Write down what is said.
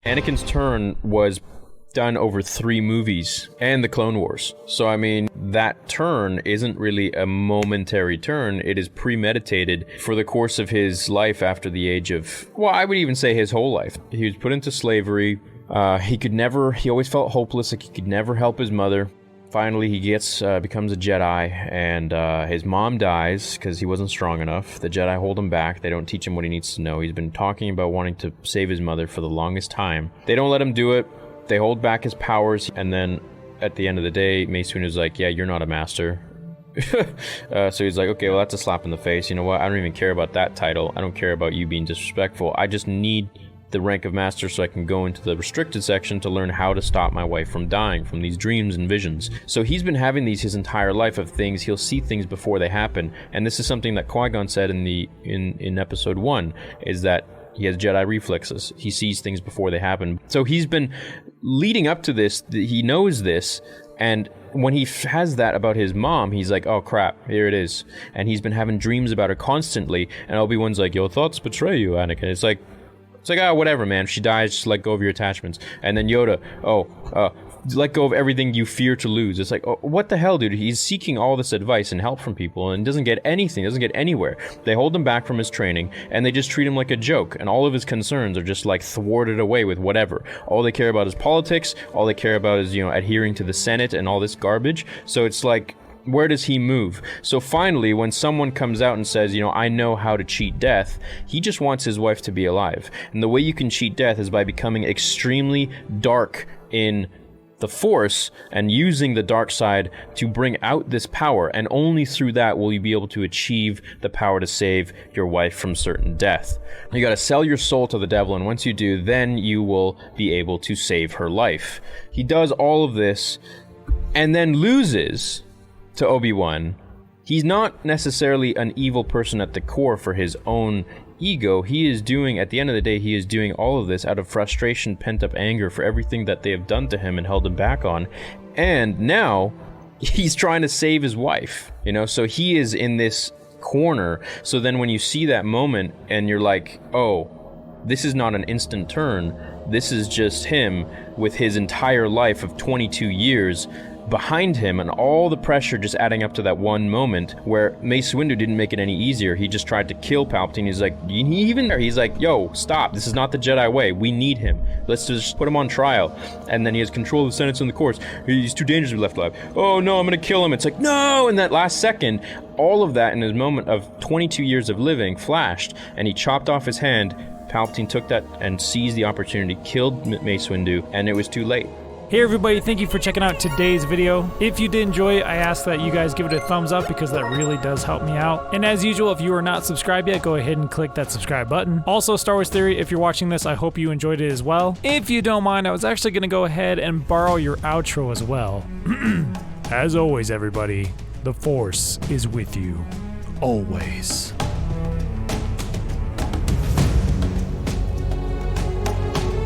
Anakin's turn was done over 3 movies and the Clone Wars. So I mean, that turn isn't really a momentary turn. It is premeditated for the course of his life after the age of, well, I would even say his whole life. He was put into slavery. He always felt hopeless, like he could never help his mother. Finally, he becomes a Jedi, and his mom dies because he wasn't strong enough. The Jedi hold him back. They don't teach him what he needs to know. He's been talking about wanting to save his mother for the longest time. They don't let him do it. They hold back his powers, and then at the end of the day, Mace Windu's like, yeah, you're not a master. So he's like, okay, well, that's a slap in the face. You know what? I don't even care about that title. I don't care about you being disrespectful. I just need the rank of master so I can go into the restricted section to learn how to stop my wife from dying from these dreams and visions. So he's been having these his entire life of things. He'll see things before they happen. And this is something that Qui-Gon said in episode 1, is that he has Jedi reflexes. He sees things before they happen. So he's been leading up to this. He knows this. And when he has that about his mom, he's like, oh crap, here it is. And he's been having dreams about her constantly. And Obi-Wan's like, your thoughts betray you, Anakin. It's like, oh, whatever, man. If she dies, just let go of your attachments. And then Yoda, let go of everything you fear to lose. It's like, oh, what the hell, dude? He's seeking all this advice and help from people and doesn't get anything, doesn't get anywhere. They hold him back from his training, and they just treat him like a joke, and all of his concerns are just, like, thwarted away with whatever. All they care about is politics, all they care about is, adhering to the Senate and all this garbage. So it's like, where does he move? So finally, when someone comes out and says, I know how to cheat death, he just wants his wife to be alive. And the way you can cheat death is by becoming extremely dark in the Force and using the dark side to bring out this power, and only through that will you be able to achieve the power to save your wife from certain death. You gotta sell your soul to the devil, and once you do, then you will be able to save her life. He does all of this and then loses to Obi-Wan. He's not necessarily an evil person at the core for his own ego. He is doing, at the end of the day, he is doing all of this out of frustration, pent-up anger for everything that they have done to him and held him back on. And now, he's trying to save his wife, so he is in this corner. So then when you see that moment and you're like, oh, this is not an instant turn, this is just him with his entire life of 22 years behind him, and all the pressure just adding up to that one moment where Mace Windu didn't make it any easier. He just tried to kill Palpatine. He's like, yo, stop, this is not the Jedi way, we need him, let's just put him on trial. And then he has control of the Senate and the courts. He's too dangerous to be left alive. Oh no, I'm gonna kill him. It's like, no! In that last second, all of that in his moment of 22 years of living flashed, and he chopped off his hand. Palpatine took that and seized the opportunity, killed Mace Windu, and it was too late. Hey everybody, thank you for checking out today's video. If you did enjoy it, I ask that you guys give it a thumbs up because that really does help me out. And as usual, if you are not subscribed yet, go ahead and click that subscribe button. Also, Star Wars Theory, if you're watching this, I hope you enjoyed it as well. If you don't mind, I was actually going to go ahead and borrow your outro as well. As always, everybody, the Force is with you. Always.